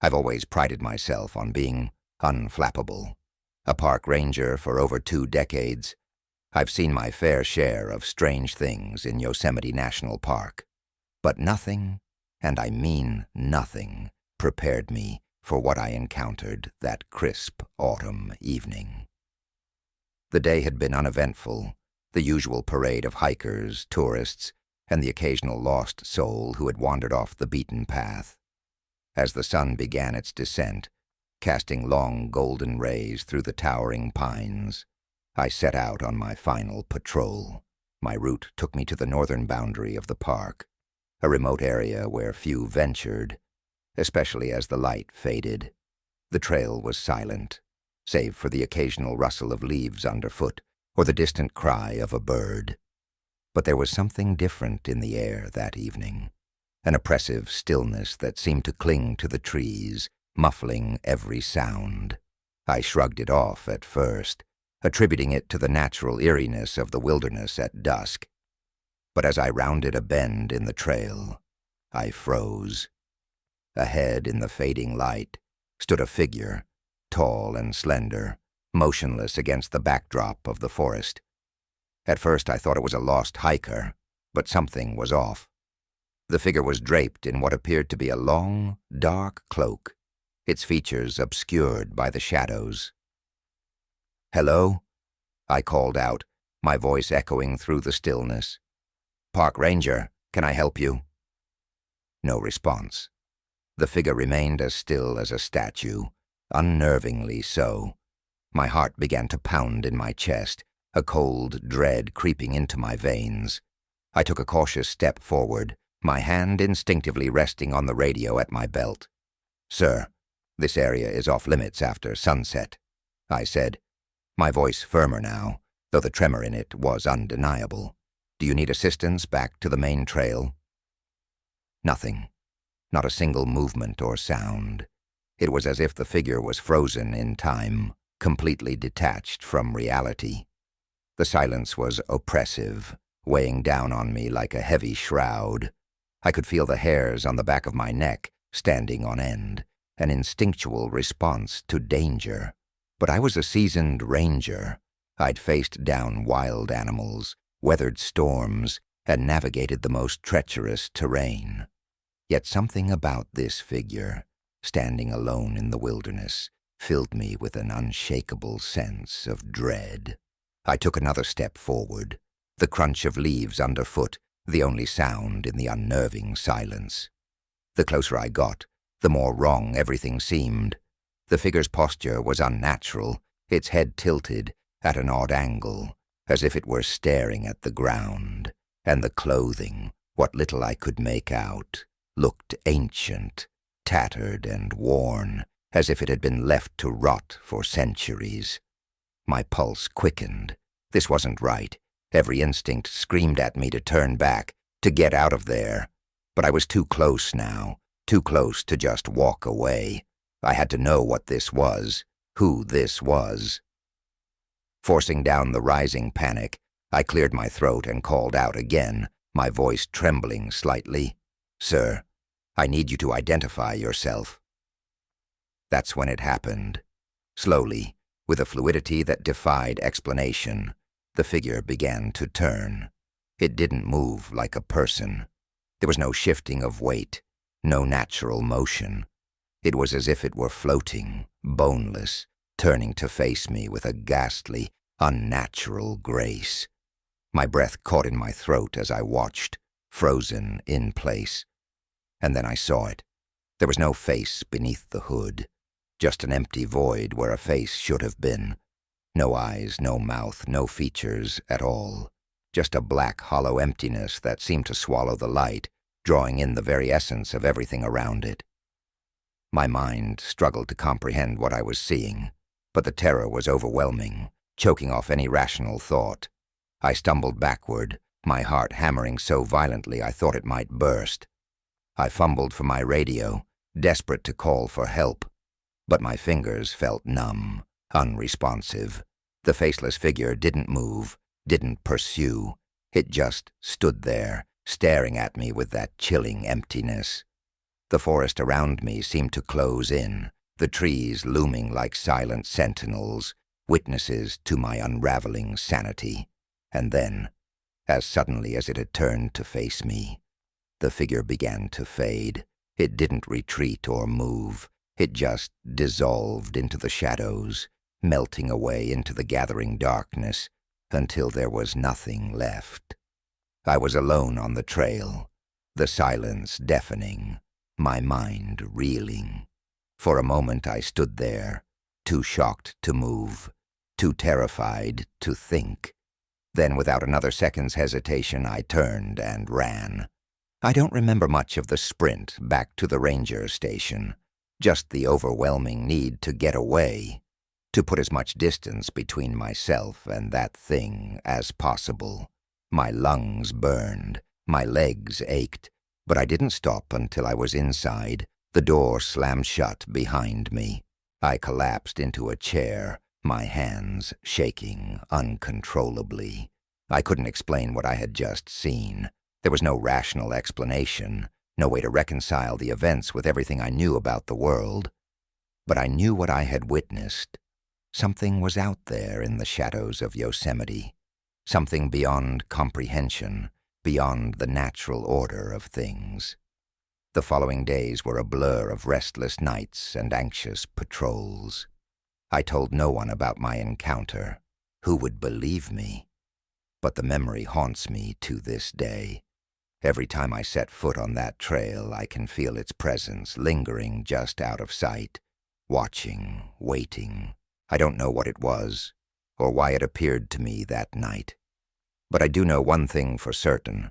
I've always prided myself on being unflappable. A park ranger for over 2 decades, I've seen my fair share of strange things in Yosemite National Park. But nothing, and I mean nothing, prepared me for what I encountered that crisp autumn evening. The day had been uneventful, the usual parade of hikers, tourists, and the occasional lost soul who had wandered off the beaten path. As the sun began its descent, casting long golden rays through the towering pines, I set out on my final patrol. My route took me to the northern boundary of the park, a remote area where few ventured, especially as the light faded. The trail was silent, save for the occasional rustle of leaves underfoot or the distant cry of a bird. But there was something different in the air that evening, an oppressive stillness that seemed to cling to the trees, muffling every sound. I shrugged it off at first, attributing it to the natural eeriness of the wilderness at dusk. But as I rounded a bend in the trail, I froze. Ahead in the fading light stood a figure, tall and slender, motionless against the backdrop of the forest. At first I thought it was a lost hiker, but something was off. The figure was draped in what appeared to be a long, dark cloak, its features obscured by the shadows. "Hello?" I called out, my voice echoing through the stillness. "Park Ranger, can I help you?" No response. The figure remained as still as a statue, unnervingly so. My heart began to pound in my chest, a cold dread creeping into my veins. I took a cautious step forward, my hand instinctively resting on the radio at my belt. "Sir, this area is off limits after sunset," I said, my voice firmer now, though the tremor in it was undeniable. "Do you need assistance back to the main trail?" Nothing. Not a single movement or sound. It was as if the figure was frozen in time, completely detached from reality. The silence was oppressive, weighing down on me like a heavy shroud. I could feel the hairs on the back of my neck standing on end, an instinctual response to danger. But I was a seasoned ranger. I'd faced down wild animals, weathered storms, and navigated the most treacherous terrain. Yet something about this figure, standing alone in the wilderness, filled me with an unshakable sense of dread. I took another step forward, the crunch of leaves underfoot, the only sound in the unnerving silence. The closer I got, the more wrong everything seemed. The figure's posture was unnatural, its head tilted at an odd angle, as if it were staring at the ground, and the clothing, what little I could make out, looked ancient, tattered and worn, as if it had been left to rot for centuries. My pulse quickened. This wasn't right. Every instinct screamed at me to turn back, to get out of there. But I was too close now, too close to just walk away. I had to know what this was, who this was. Forcing down the rising panic, I cleared my throat and called out again, my voice trembling slightly. "Sir, I need you to identify yourself." That's when it happened. Slowly, with a fluidity that defied explanation, the figure began to turn. It didn't move like a person. There was no shifting of weight, no natural motion. It was as if it were floating, boneless, turning to face me with a ghastly, unnatural grace. My breath caught in my throat as I watched, frozen in place. And then I saw it. There was no face beneath the hood, just an empty void where a face should have been. No eyes, no mouth, no features at all. Just a black, hollow emptiness that seemed to swallow the light, drawing in the very essence of everything around it. My mind struggled to comprehend what I was seeing, but the terror was overwhelming, choking off any rational thought. I stumbled backward, my heart hammering so violently I thought it might burst. I fumbled for my radio, desperate to call for help, but my fingers felt numb, unresponsive. The faceless figure didn't move, didn't pursue. It just stood there, staring at me with that chilling emptiness. The forest around me seemed to close in, the trees looming like silent sentinels, witnesses to my unraveling sanity. And then, as suddenly as it had turned to face me, the figure began to fade. It didn't retreat or move. It just dissolved into the shadows, melting away into the gathering darkness until there was nothing left. I was alone on the trail, the silence deafening, my mind reeling. For a moment I stood there, too shocked to move, too terrified to think. Then, without another second's hesitation, I turned and ran. I don't remember much of the sprint back to the ranger station, just the overwhelming need to get away, to put as much distance between myself and that thing as possible. My lungs burned, my legs ached, but I didn't stop until I was inside. The door slammed shut behind me. I collapsed into a chair, my hands shaking uncontrollably. I couldn't explain what I had just seen. There was no rational explanation, no way to reconcile the events with everything I knew about the world. But I knew what I had witnessed. Something was out there in the shadows of Yosemite, something beyond comprehension, beyond the natural order of things. The following days were a blur of restless nights and anxious patrols. I told no one about my encounter. Who would believe me? But the memory haunts me to this day. Every time I set foot on that trail, I can feel its presence lingering just out of sight, watching, waiting. I don't know what it was, or why it appeared to me that night. But I do know one thing for certain.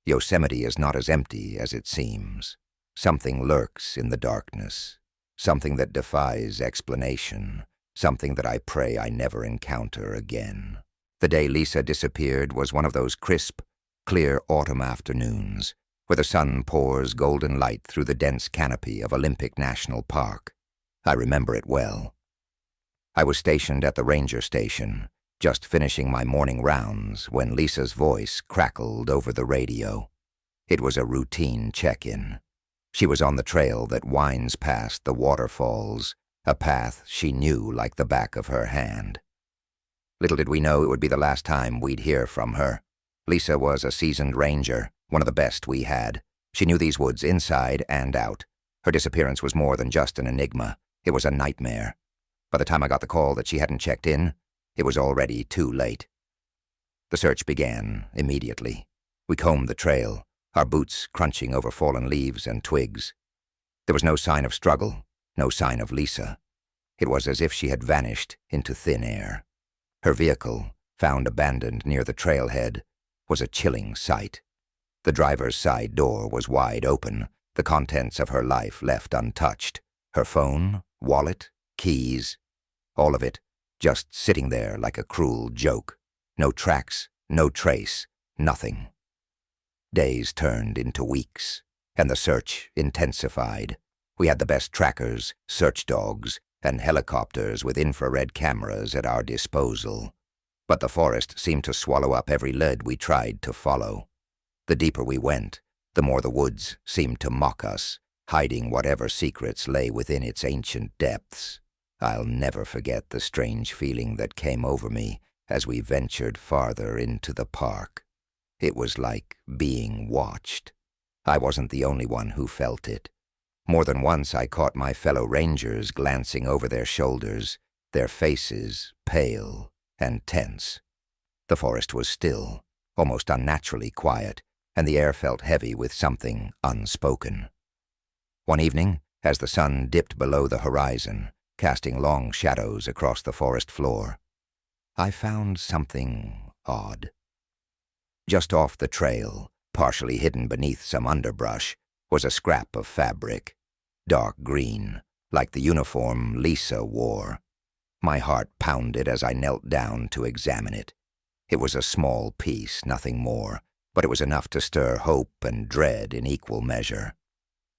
Yosemite is not as empty as it seems. Something lurks in the darkness, something that defies explanation, something that I pray I never encounter again. The day Lisa disappeared was one of those crisp, clear autumn afternoons where the sun pours golden light through the dense canopy of Olympic National Park. I remember it well. I was stationed at the ranger station, just finishing my morning rounds when Lisa's voice crackled over the radio. It was a routine check-in. She was on the trail that winds past the waterfalls, a path she knew like the back of her hand. Little did we know it would be the last time we'd hear from her. Lisa was a seasoned ranger, one of the best we had. She knew these woods inside and out. Her disappearance was more than just an enigma. It was a nightmare. By the time I got the call that she hadn't checked in, it was already too late. The search began immediately. We combed the trail, our boots crunching over fallen leaves and twigs. There was no sign of struggle, no sign of Lisa. It was as if she had vanished into thin air. Her vehicle, found abandoned near the trailhead, was a chilling sight. The driver's side door was wide open, the contents of her life left untouched. Her phone, wallet, keys, all of it just sitting there like a cruel joke. No tracks, no trace, nothing. Days turned into weeks, and the search intensified. We had the best trackers, search dogs, and helicopters with infrared cameras at our disposal. But the forest seemed to swallow up every lead we tried to follow. The deeper we went, the more the woods seemed to mock us, hiding whatever secrets lay within its ancient depths. I'll never forget the strange feeling that came over me as we ventured farther into the park. It was like being watched. I wasn't the only one who felt it. More than once I caught my fellow rangers glancing over their shoulders, their faces pale and tense. The forest was still, almost unnaturally quiet, and the air felt heavy with something unspoken. One evening, as the sun dipped below the horizon, casting long shadows across the forest floor, I found something odd. Just off the trail, partially hidden beneath some underbrush, was a scrap of fabric, dark green, like the uniform Lisa wore. My heart pounded as I knelt down to examine it. It was a small piece, nothing more, but it was enough to stir hope and dread in equal measure.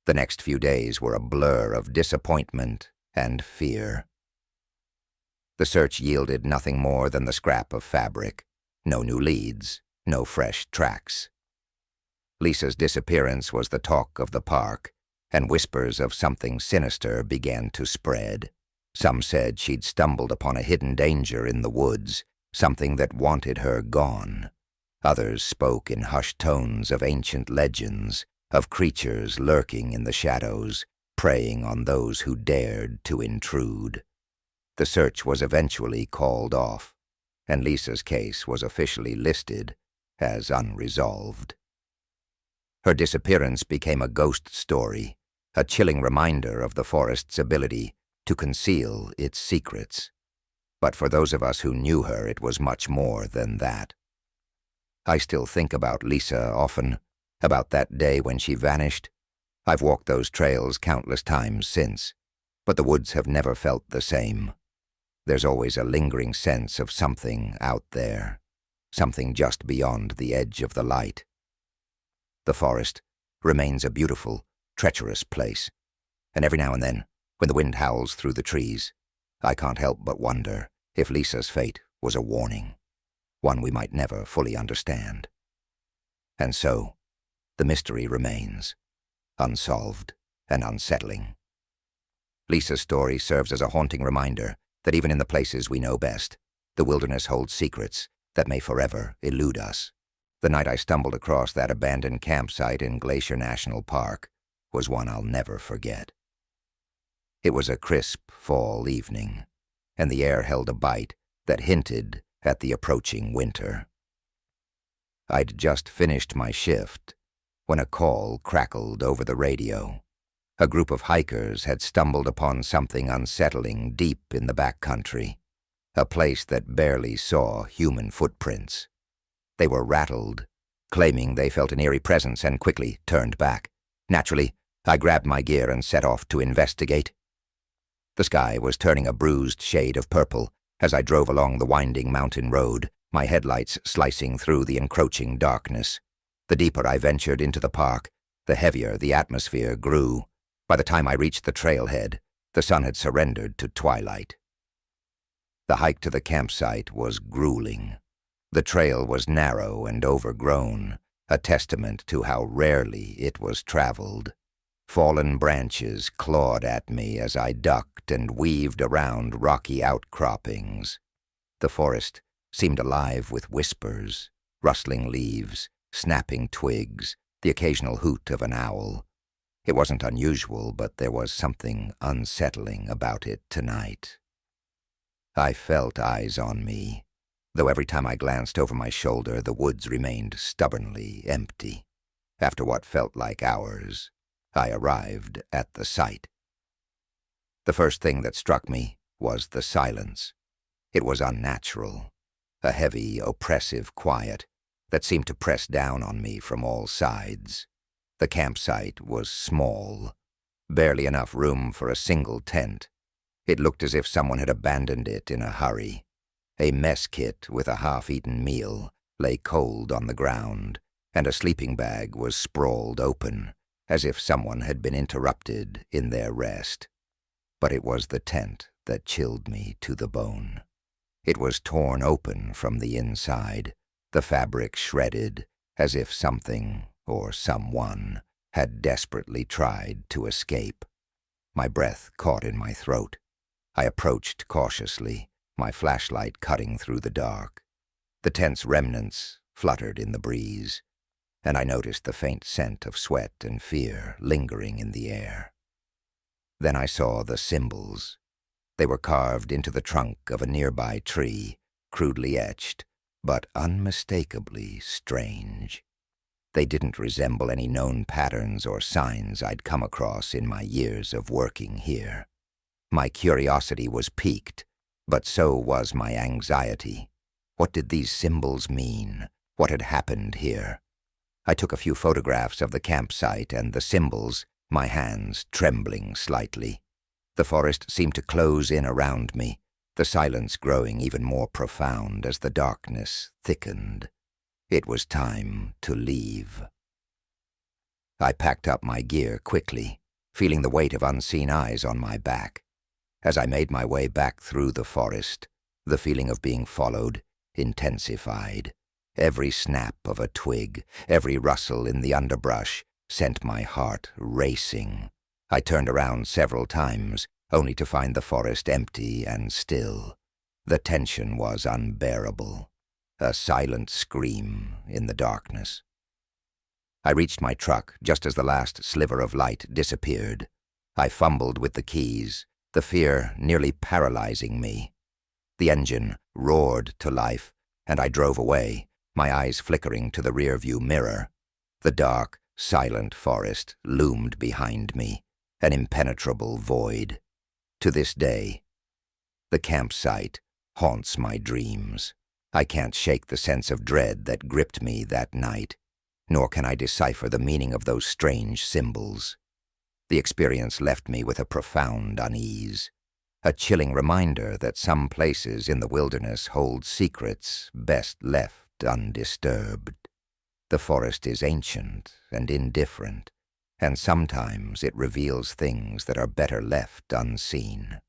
The next few days were a blur of disappointment and fear. The search yielded nothing more than the scrap of fabric. No new leads, no fresh tracks. Lisa's disappearance was the talk of the park, and whispers of something sinister began to spread. Some said she'd stumbled upon a hidden danger in the woods, something that wanted her gone. Others spoke in hushed tones of ancient legends, of creatures lurking in the shadows, preying on those who dared to intrude. The search was eventually called off, and Lisa's case was officially listed as unresolved. Her disappearance became a ghost story, a chilling reminder of the forest's ability to conceal its secrets. But for those of us who knew her, it was much more than that. I still think about Lisa often, about that day when she vanished. I've walked those trails countless times since, but the woods have never felt the same. There's always a lingering sense of something out there, something just beyond the edge of the light. The forest remains a beautiful, treacherous place, and every now and then, when the wind howls through the trees, I can't help but wonder if Lisa's fate was a warning, one we might never fully understand. And so, the mystery remains, unsolved and unsettling. Lisa's story serves as a haunting reminder that even in the places we know best, the wilderness holds secrets that may forever elude us. The night I stumbled across that abandoned campsite in Glacier National Park was one I'll never forget. It was a crisp fall evening, and the air held a bite that hinted at the approaching winter. I'd just finished my shift when a call crackled over the radio. A group of hikers had stumbled upon something unsettling deep in the backcountry, a place that barely saw human footprints. They were rattled, claiming they felt an eerie presence, and quickly turned back. Naturally, I grabbed my gear and set off to investigate. The sky was turning a bruised shade of purple as I drove along the winding mountain road, my headlights slicing through the encroaching darkness. The deeper I ventured into the park, the heavier the atmosphere grew. By the time I reached the trailhead, the sun had surrendered to twilight. The hike to the campsite was grueling. The trail was narrow and overgrown, a testament to how rarely it was traveled. Fallen branches clawed at me as I ducked and weaved around rocky outcroppings. The forest seemed alive with whispers, rustling leaves, snapping twigs, the occasional hoot of an owl. It wasn't unusual, but there was something unsettling about it tonight. I felt eyes on me, though every time I glanced over my shoulder, the woods remained stubbornly empty. After what felt like hours, I arrived at the site. The first thing that struck me was the silence. It was unnatural, a heavy, oppressive quiet that seemed to press down on me from all sides. The campsite was small, barely enough room for a single tent. It looked as if someone had abandoned it in a hurry. A mess kit with a half-eaten meal lay cold on the ground, and a sleeping bag was sprawled open, as if someone had been interrupted in their rest. But it was the tent that chilled me to the bone. It was torn open from the inside, the fabric shredded, as if something or someone had desperately tried to escape. My breath caught in my throat. I approached cautiously, my flashlight cutting through the dark. The tent's remnants fluttered in the breeze, and I noticed the faint scent of sweat and fear lingering in the air. Then I saw the symbols. They were carved into the trunk of a nearby tree, crudely etched, but unmistakably strange. They didn't resemble any known patterns or signs I'd come across in my years of working here. My curiosity was piqued, but so was my anxiety. What did these symbols mean? What had happened here? I took a few photographs of the campsite and the symbols, my hands trembling slightly. The forest seemed to close in around me, the silence growing even more profound as the darkness thickened. It was time to leave. I packed up my gear quickly, feeling the weight of unseen eyes on my back. As I made my way back through the forest, the feeling of being followed intensified. Every snap of a twig, every rustle in the underbrush sent my heart racing. I turned around several times, only to find the forest empty and still. The tension was unbearable, a silent scream in the darkness. I reached my truck just as the last sliver of light disappeared. I fumbled with the keys, the fear nearly paralyzing me. The engine roared to life, and I drove away, my eyes flickering to the rearview mirror. The dark, silent forest loomed behind me, an impenetrable void. To this day, the campsite haunts my dreams. I can't shake the sense of dread that gripped me that night, nor can I decipher the meaning of those strange symbols. The experience left me with a profound unease, a chilling reminder that some places in the wilderness hold secrets best left undisturbed. The forest is ancient and indifferent, and sometimes it reveals things that are better left unseen.